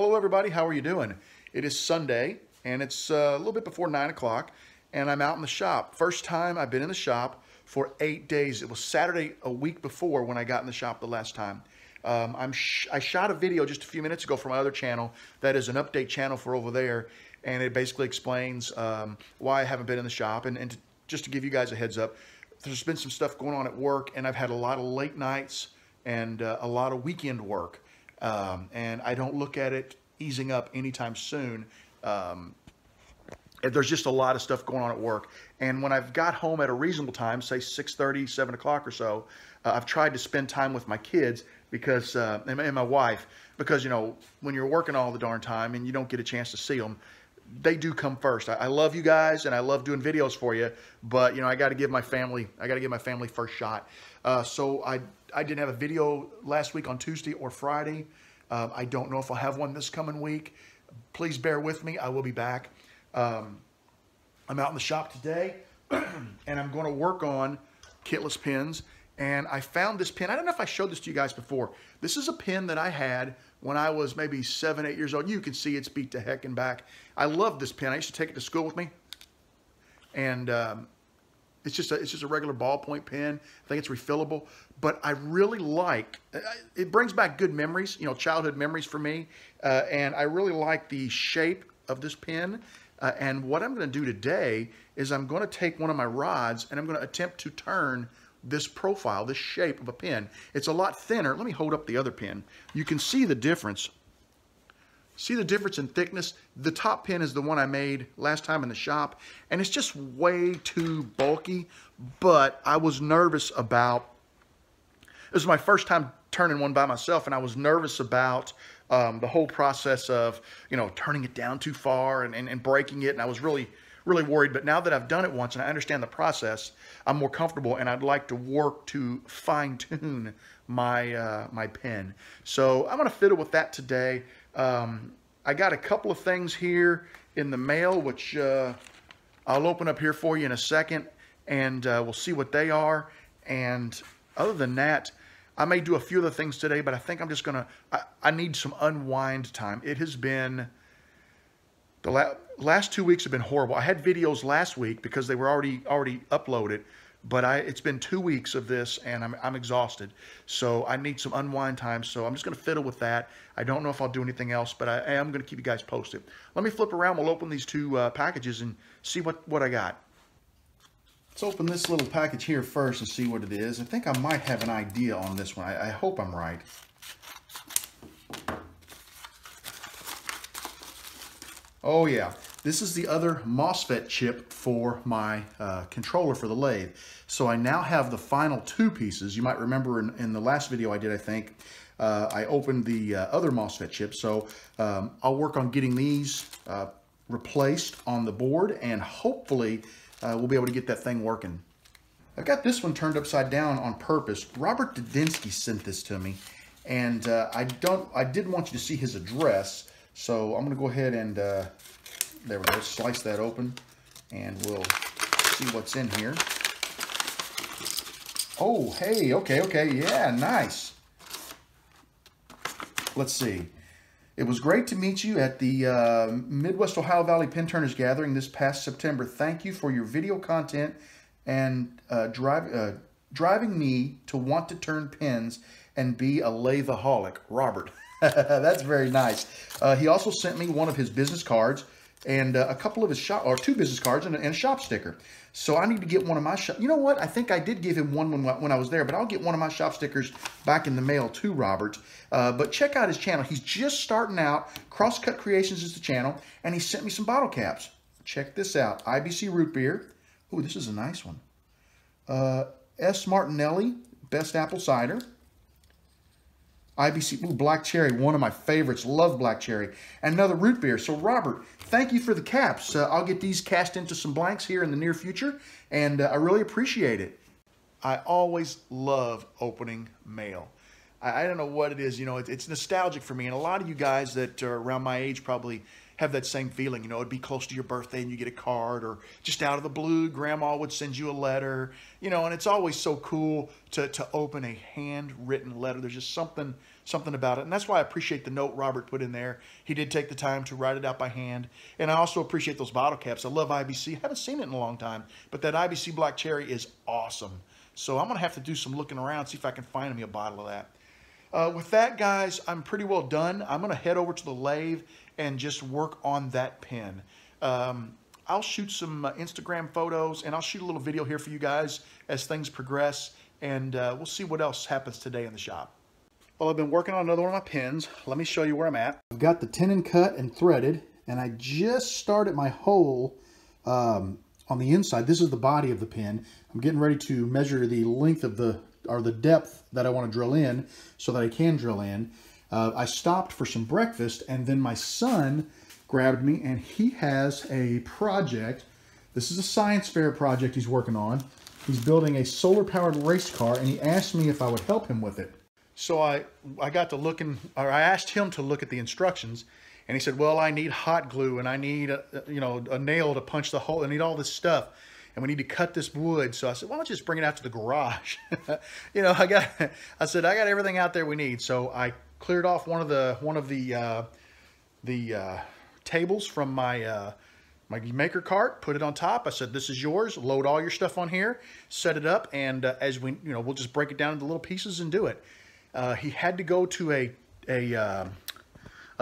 Hello everybody, how are you doing? It is Sunday and it's a little bit before 9 o'clock and I'm out in the shop. First time I've been in the shop for 8 days. It was Saturday a week before when I got in the shop the last time. I shot a video just a few minutes ago for my other channel that is an update channel for over there, and it basically explains why I haven't been in the shop, and just to give you guys a heads up, there's been some stuff going on at work and I've had a lot of late nights and a lot of weekend work. And I don't look at it easing up anytime soon. There's just a lot of stuff going on at work. And when I've got home at a reasonable time, say 6:30, 7 o'clock or so, I've tried to spend time with my kids because, and my wife, because, you know, when you're working all the darn time and you don't get a chance to see them, they do come first. I love you guys and I love doing videos for you, but, you know, I got to give my family first shot. So I didn't have a video last week on Tuesday or Friday. I don't know if I'll have one this coming week. Please bear with me. I will be back. I'm out in the shop today and I'm going to work on kitless pins. And I found this pin. I don't know if I showed this to you guys before. This is a pin that I had when I was maybe 7, 8 years old. You can see it's beat to heck and back. I love this pin. I used to take it to school with me. And it's just a regular ballpoint pen. I think it's refillable. But I really like, it brings back good memories, you know, childhood memories for me. And I really like the shape of this pen. And what I'm going to do today is I'm going to take one of my rods and I'm going to attempt to turn this profile, this shape of a pin. It's a lot thinner. Let me hold up the other pin. You can see the difference. See the difference in thickness? The top pin is the one I made last time in the shop, and it's just way too bulky, but I was nervous about, this was my first time turning one by myself, and I was nervous about the whole process of, you know, turning it down too far and breaking it, and I was really worried. But now that I've done it once and I understand the process, I'm more comfortable, and I'd like to work to fine-tune my my pen. So I'm going to fiddle with that today. I got a couple of things here in the mail, which I'll open up here for you in a second, and we'll see what they are. And other than that, I may do a few other things today, but I think I'm just going to, I need some unwind time. It has been, the last 2 weeks have been horrible. I had videos last week because they were already uploaded, but it's been 2 weeks of this and I'm exhausted. So I need some unwind time. So I'm just going to fiddle with that. I don't know if I'll do anything else, but I am going to keep you guys posted. Let me flip around. We'll open these two packages and see what I got. Let's open this little package here first and see what it is. I think I might have an idea on this one. I hope I'm right. Oh yeah, this is the other MOSFET chip for my controller for the lathe. So I now have the final two pieces. You might remember in the last video I did, I think, I opened the other MOSFET chip. So I'll work on getting these replaced on the board, and hopefully we'll be able to get that thing working. I've got this one turned upside down on purpose. Robert Didinsky sent this to me, and I didn't want you to see his address. So I'm going to go ahead and, there we go, slice that open, and we'll see what's in here. Oh, hey, okay, yeah, nice. Let's see. It was great to meet you at the Midwest Ohio Valley Pen Turners Gathering this past September. Thank you for your video content and driving me to want to turn pens and be a latheaholic. Robert. That's very nice. He also sent me one of his business cards and a couple of his shop, or 2 business cards and a shop sticker. So I need to get one of my shop. You know what? I think I did give him one when I was there, but I'll get one of my shop stickers back in the mail too, Robert. But check out his channel. He's just starting out. Crosscut Creations is the channel, and he sent me some bottle caps. Check this out. IBC root beer. Ooh, this is a nice one. S. Martinelli, best apple cider. IBC, ooh, black cherry, one of my favorites. Love black cherry. And another root beer. So, Robert, thank you for the caps. I'll get these cast into some blanks here in the near future, and I really appreciate it. I always love opening mail. I don't know what it is. You know, it's nostalgic for me, and a lot of you guys that are around my age probably have that same feeling. You know, it'd be close to your birthday and you get a card, or just out of the blue, grandma would send you a letter, you know, and it's always so cool to open a handwritten letter. There's just something something about it. And that's why I appreciate the note Robert put in there. He did take the time to write it out by hand. And I also appreciate those bottle caps. I love IBC. I haven't seen it in a long time, but that IBC Black Cherry is awesome. So I'm going to have to do some looking around, see if I can find me a bottle of that. With that, guys, I'm pretty well done. I'm going to head over to the lathe and just work on that pen. I'll shoot some Instagram photos, and I'll shoot a little video here for you guys as things progress, and we'll see what else happens today in the shop. Well, I've been working on another one of my pens. Let me show you where I'm at. I've got the tenon cut and threaded, and I just started my hole on the inside. This is the body of the pen. I'm getting ready to measure the length of the depth that I want to drill in so that I can drill in. I stopped for some breakfast, and then my son grabbed me, and he has a project. This is a science fair project he's working on. He's building a solar-powered race car, and he asked me if I would help him with it. So I got to looking, or I asked him to look at the instructions, and he said, well, I need hot glue, and I need a nail to punch the hole. I need all this stuff, and we need to cut this wood. So I said, why don't you just bring it out to the garage? I said, I got everything out there we need. So I cleared off one of the tables from my my maker cart, put it on top. I said, this is yours. Load all your stuff on here, set it up, and as we'll just break it down into little pieces and do it. He had to go to a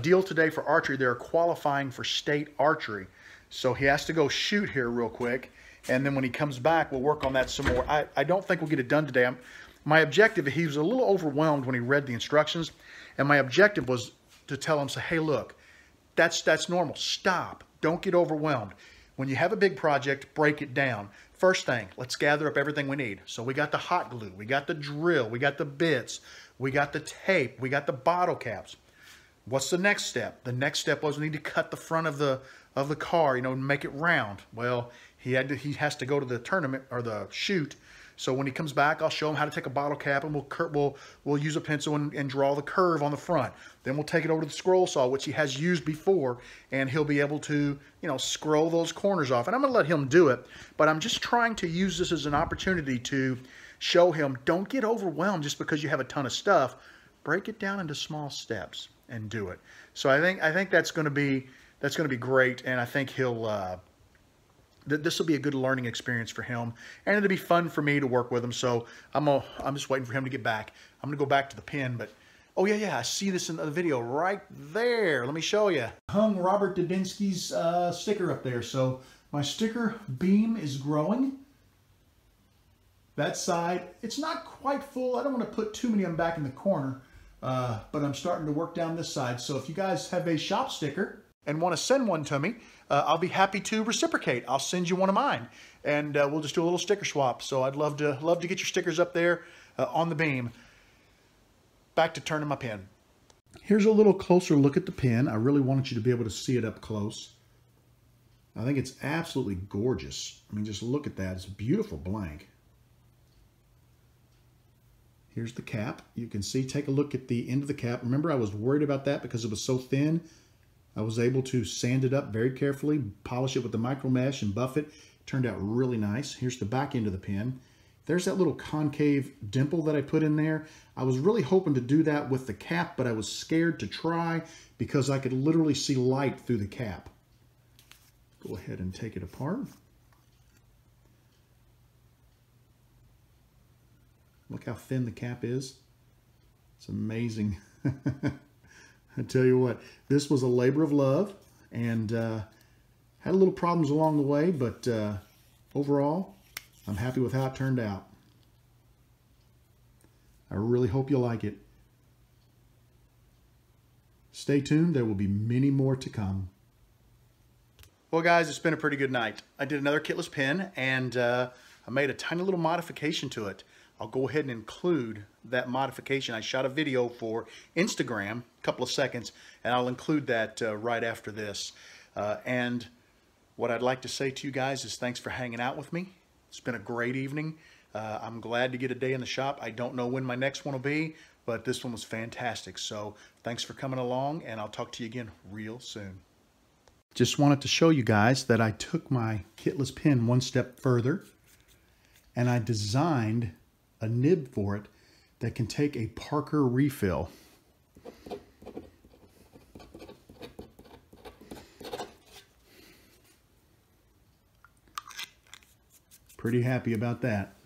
deal today for archery. They're qualifying for state archery, so he has to go shoot here real quick, and then when he comes back, we'll work on that some more. I don't think we'll get it done today. My objective, he was a little overwhelmed when he read the instructions, and my objective was to tell him, say, hey, look, that's normal. Stop. Don't get overwhelmed. When you have a big project, break it down. First thing, let's gather up everything we need. So we got the hot glue, we got the drill, we got the bits, we got the tape, we got the bottle caps. What's the next step? The next step was we need to cut the front of the car, and make it round. Well, he has to go to the tournament or the shoot. So when he comes back, I'll show him how to take a bottle cap, and we'll use a pencil and draw the curve on the front. Then we'll take it over to the scroll saw, which he has used before, and he'll be able to, scroll those corners off. And I'm going to let him do it, but I'm just trying to use this as an opportunity to show him, don't get overwhelmed just because you have a ton of stuff. Break it down into small steps and do it. So I think that's going to be great, and I think he'll. This will be a good learning experience for him, and it'll be fun for me to work with him. So I'm just waiting for him to get back. I'm gonna go back to the pen, but oh yeah, I see this in the video right there. Let me show you. Hung Robert Dubinsky's sticker up there. So my sticker beam is growing. That side, it's not quite full. I don't want to put too many of them back in the corner, but I'm starting to work down this side. So if you guys have a shop sticker and want to send one to me, I'll be happy to reciprocate. I'll send you one of mine, and we'll just do a little sticker swap. So I'd love to get your stickers up there on the beam. Back to turning my pen. Here's a little closer look at the pen. I really wanted you to be able to see it up close. I think it's absolutely gorgeous. I mean, just look at that. It's a beautiful blank. Here's the cap. You can see, take a look at the end of the cap. Remember, I was worried about that because it was so thin. I was able to sand it up very carefully, polish it with the micro mesh and buff it. It turned out really nice. Here's the back end of the pen. There's that little concave dimple that I put in there. I was really hoping to do that with the cap, but I was scared to try because I could literally see light through the cap. Go ahead and take it apart. Look how thin the cap is. It's amazing. I tell you what, this was a labor of love, and had a little problems along the way, but overall, I'm happy with how it turned out. I really hope you like it. Stay tuned, there will be many more to come. Well guys, it's been a pretty good night. I did another kitless pen, and I made a tiny little modification to it. I'll go ahead and include that modification. I shot a video for Instagram, a couple of seconds, and I'll include that right after this. And what I'd like to say to you guys is thanks for hanging out with me. It's been a great evening. I'm glad to get a day in the shop. I don't know when my next one will be, but this one was fantastic. So thanks for coming along, and I'll talk to you again real soon. Just wanted to show you guys that I took my kitless pen one step further, and I designed a nib for it that can take a Parker refill. Pretty happy about that.